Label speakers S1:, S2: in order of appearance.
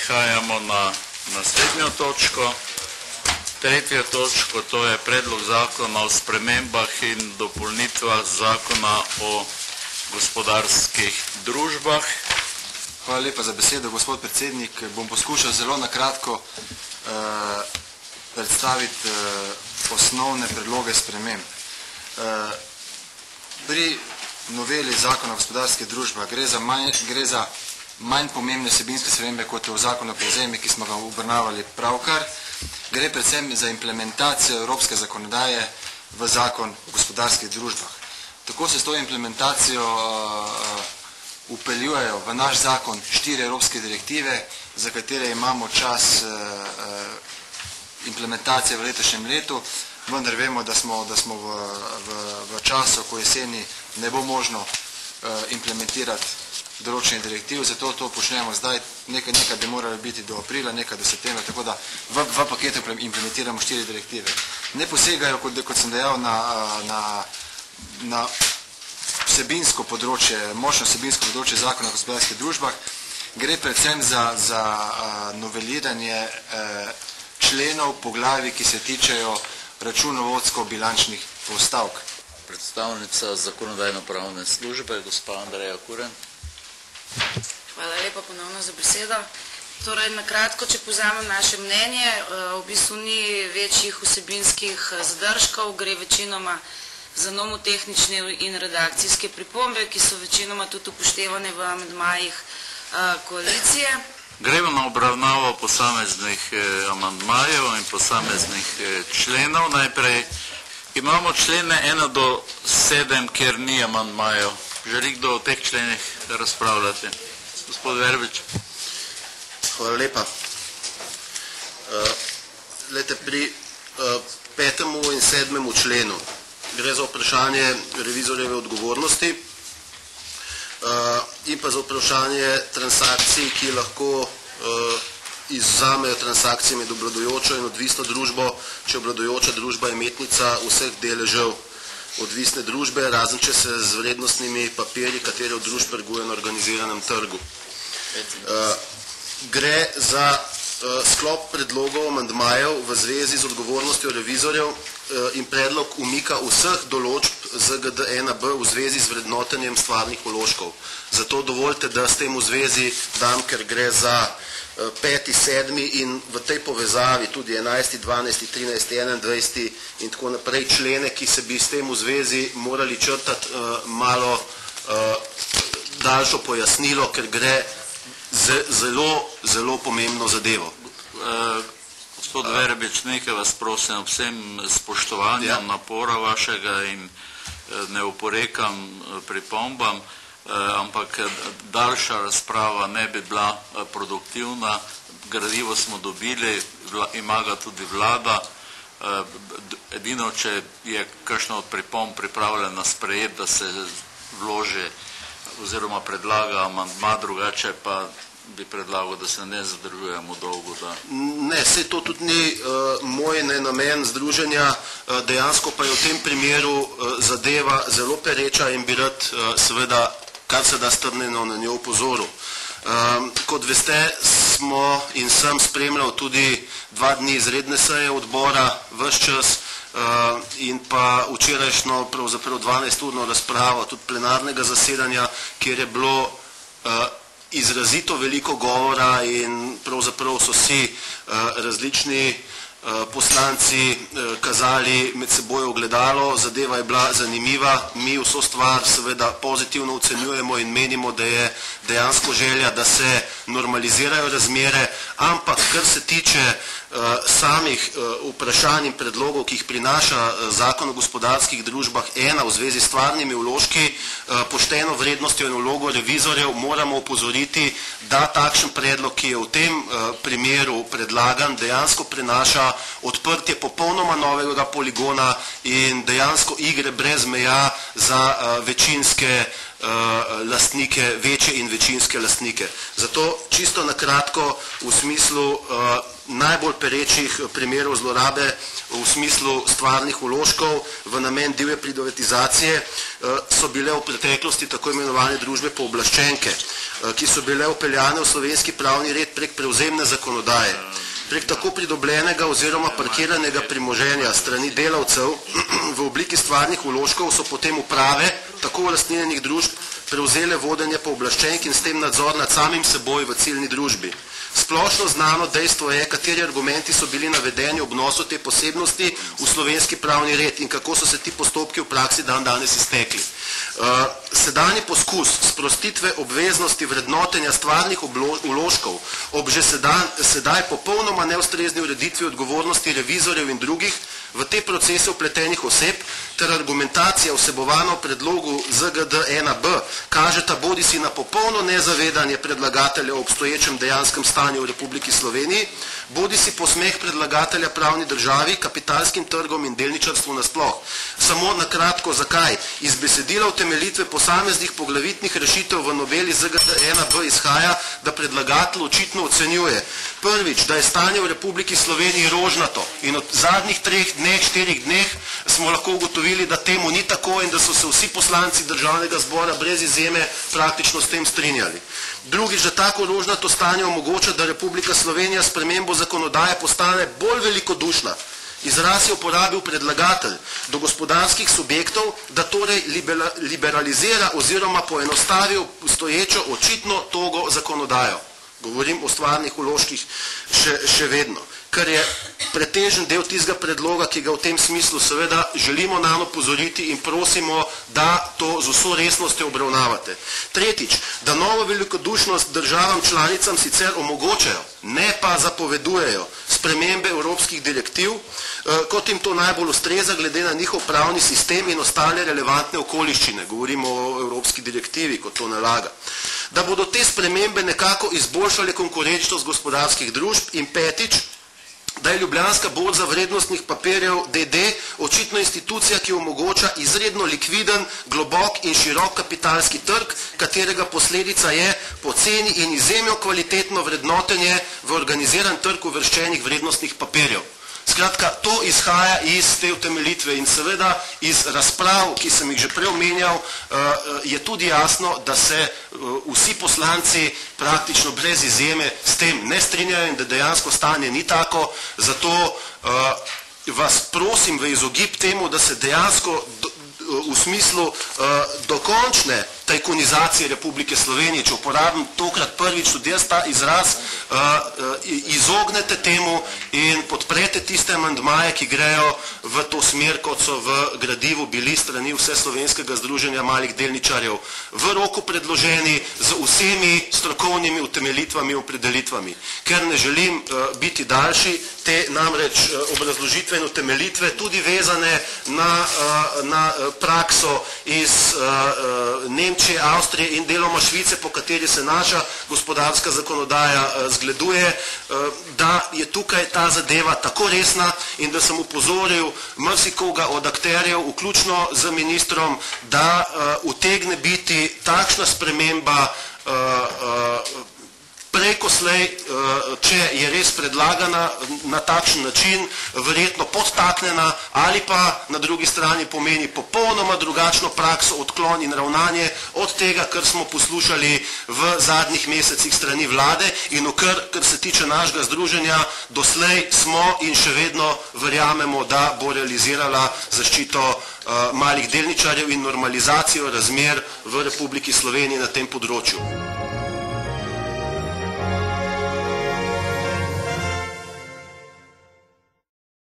S1: prehajamo na naslednjo točko. Tretjo točko, to je predlog zakona o spremembah in dopolnitvah zakona o gospodarskih družbah.
S2: Hvala lepa za besedo, gospod predsednik. Bom poskušal zelo na kratko predstaviti osnovne predloge sprememb. Pri noveli zakona o gospodarskih družbah gre za manj pomembne vsebinske spremembe kot je v zakonu o prevzemih, ki smo ga obravnavali pravkar. Gre predvsem za implementacijo evropske zakonodaje v zakon o gospodarskih družbah. Tako se s to implementacijo upeljujejo v naš zakon 4 evropske direktive, za katere imamo čas implementacije v letošnjem letu, vendar vemo, da smo v času, ko jeseni ne bo možno implementirati določenih direktiv, zato to počnemo zdaj, nekaj bi moralo biti do aprila, nekaj do septembra, tako da v paketu implementiramo 4 direktive. Ne posegajo, kot sem dejal, na vsebinsko področje, močno vsebinsko področje zakona o gospodarskih družbah. Gre predvsem za noveliranje členov, poglavij, ki se tičejo računovodsko-bilančnih postavk.
S1: Predstavnica zakonodajno-pravne službe, gospa Andreja Kuren.
S3: Hvala lepa ponovno za besedo. Torej, na kratko, če povzamem naše mnenje, v bistvu ni večjih vsebinskih zadržkov, gre večinoma za nomotehnične in redakcijske pripombe, ki so večinoma tudi upoštevane v amandmajih koalicije.
S1: Gremo na obravnavo posameznih amandmajev in posameznih členov. Najprej imamo člene 1 do 7, kjer ni amandmajev. Želi kdo o teh členih razpravljati? Gospod Verbič.
S4: Hvala lepa. Pri 5. in 7. členu gre za vprašanje revizorjeve odgovornosti in pa za vprašanje transakcij, ki lahko izvzamejo transakcije med obvladujočo in odvisno družbo, če obvladujoča družba je imetnica vseh deležev odvisne družbe, razen če se z vrednostnimi papirji, katere od družb trguje na organiziranem trgu. Gre za sklop predlogov amandmajev v zvezi z odgovornostjo revizorjev in predlog umika vseh določb ZGD-1B v zvezi z vrednotenjem stvarnih vložkov. Zato dovolite, da s tem v zvezi dam, ker gre za 5., 7. in v tej povezavi tudi 11., 12., 13., 21. in tako naprej člene, ki se bi s tem v zvezi morali črtati malo daljšo pojasnilo, ker gre zelo pomembno zadevo.
S1: Gospod Verbič, nekaj vas prosim vsem spoštovanjem napora vašega in ne oporekam pripombam, ampak daljša razprava ne bi bila produktivna. Gradivo smo dobili, ima ga tudi vlada. Edino, če je kakšna od pripomb pripravljena sprejeti, da se vloži oziroma predlaga amandma, drugače pa bi predlagal, da se ne zadržujemo dolgo.
S4: Ne, saj to tudi ni moj namen združenja, dejansko pa je v tem primeru zadeva zelo pereča in bi rad seveda kar se da strnjeno na njo opozoril. Kot veste, smo in sem spremljal tudi 2 dni izredne seje odbora, ves čas, in pa včerajšnjo, pravzaprav 12-urno razpravo tudi plenarnega zasedanja, kjer je bilo izrazito veliko govora in pravzaprav so si različni poslanci kazali med seboj ogledalo, zadeva je bila zanimiva, mi vso stvar seveda pozitivno ocenjujemo in menimo, da je dejansko želja, da se normalizirajo razmere, ampak kar se tiče samih vprašanj in predlogov, ki jih prinaša zakon o gospodarskih družbah, 1 v zvezi s stvarnimi vložki, pošteno vrednostjo in vlogo revizorjev, moramo opozoriti, da takšen predlog, ki je v tem primeru predlagan, dejansko prinaša odprtje popolnoma novega poligona in dejansko igre brez meja za večinske lastnike, večje in večinske lastnike. Zato čisto na kratko v smislu najbolj perečih primerov zlorabe v smislu stvarnih vložkov v namen divje privatizacije so bile v preteklosti tako imenovane družbe pooblaščenke, ki so bile vpeljane v slovenski pravni red prek prevzemne zakonodaje. Prek tako pridobljenega oziroma parkiranega premoženja strani delavcev v obliki stvarnih vložkov so potem uprave tako lastninjenih družb prevzele vodenje pooblaščenk in s tem nadzor nad samim seboj v ciljni družbi. Splošno znano dejstvo je, kateri argumenti so bili navedeni ob vnosu te posebnosti v slovenski pravni red in kako so se ti postopki v praksi dan danes iztekli. Sedanji poskus sprostitve obveznosti vrednotenja stvarnih vložkov ob že sedaj popolnoma neustrezni ureditvi odgovornosti revizorjev in drugih v te procese vpletenih oseb ter argumentacija vsebovana v predlogu ZGD-1B kažeta bodisi na popolno nezavedanje predlagatelja o obstoječem dejanskem stanju v Republiki Sloveniji, bodisi posmeh predlagatelja pravni državi, kapitalskim trgom in delničarstvu nasploh. Samo na kratko zakaj? Iz besedila utemeljitve posameznih poglavitnih rešitev v noveli ZGD-1B izhaja, da predlagatelj očitno ocenjuje prvič, da je stanje v Republiki Sloveniji rožnato in od zadnjih 4 dneh smo lahko ugotovili, da temu ni tako in da so se vsi poslanci državnega zbora brez izjeme praktično s tem strinjali. Drugič, da tako rožnato stanje omogoča, da Republika Slovenija s spremembo zakonodaje postane bolj velikodušna. Izraz je uporabil predlagatelj do gospodarskih subjektov, da torej liberalizira oziroma poenostavi obstoječo očitno togo zakonodajo. Govorim o stvarnih vložkih še vedno, kar je pretežen del tistega predloga, ki ga v tem smislu seveda želimo nanj opozoriti in prosimo, da to z vso resnostjo obravnavate. Tretjič, da novo velikodušnost državam članicam sicer omogočajo, ne pa zapovedujejo spremembe evropskih direktiv, kot jim to najbolj ustreza glede na njihov pravni sistem in ostale relevantne okoliščine. Govorimo o evropski direktivi, kot to nalaga. Da bodo te spremembe nekako izboljšale konkurenčnost gospodarskih družb in petič, da je Ljubljanska borza vrednostnih papirjev d.d. očitno institucija, ki omogoča izredno likviden, globok in širok kapitalski trg, katerega posledica je poceni in izjemno kvalitetno vrednotenje v organiziran trg uvrščenih vrednostnih papirjev. Skratka, to izhaja iz te utemeljitve in seveda iz razprav, ki sem jih že prej omenjal, je tudi jasno, da se vsi poslanci praktično brez izjeme s tem ne strinjajo in da dejansko stanje ni tako, zato vas prosim v izogib temu, da se dejansko v smislu dokončne tajkunizacije Republike Slovenije, če uporabim tokrat prvič tudi jaz ta izraz, izognete temu in podprete tiste amandmaje, ki grejo v to smer, kot so v gradivu bili strani Vseslovenskega združenja malih delničarjev v roku predloženi z vsemi strokovnimi utemeljitvami in opredelitvami. Ker ne želim biti daljši, te namreč obrazložitve in utemeljitve tudi vezane na prakso iz Nemčije, Avstrije in deloma Švice, po kateri se naša gospodarska zakonodaja zgleduje, da je tukaj ta zadeva tako resna in da sem upozoril marsikoga od akterjev, vključno z ministrom, da utegne biti takšna sprememba preko slej, če je res predlagana na takšen način, verjetno podtaknjena ali pa na drugi strani pomeni popolnoma drugačno prakso, odklon in ravnanje od tega, kar smo poslušali v zadnjih mesecih strani vlade in kar se tiče našega združenja, doslej smo in še vedno verjamemo, da bo realizirala zaščito malih delničarjev in normalizacijo razmer v Republiki Sloveniji na tem področju.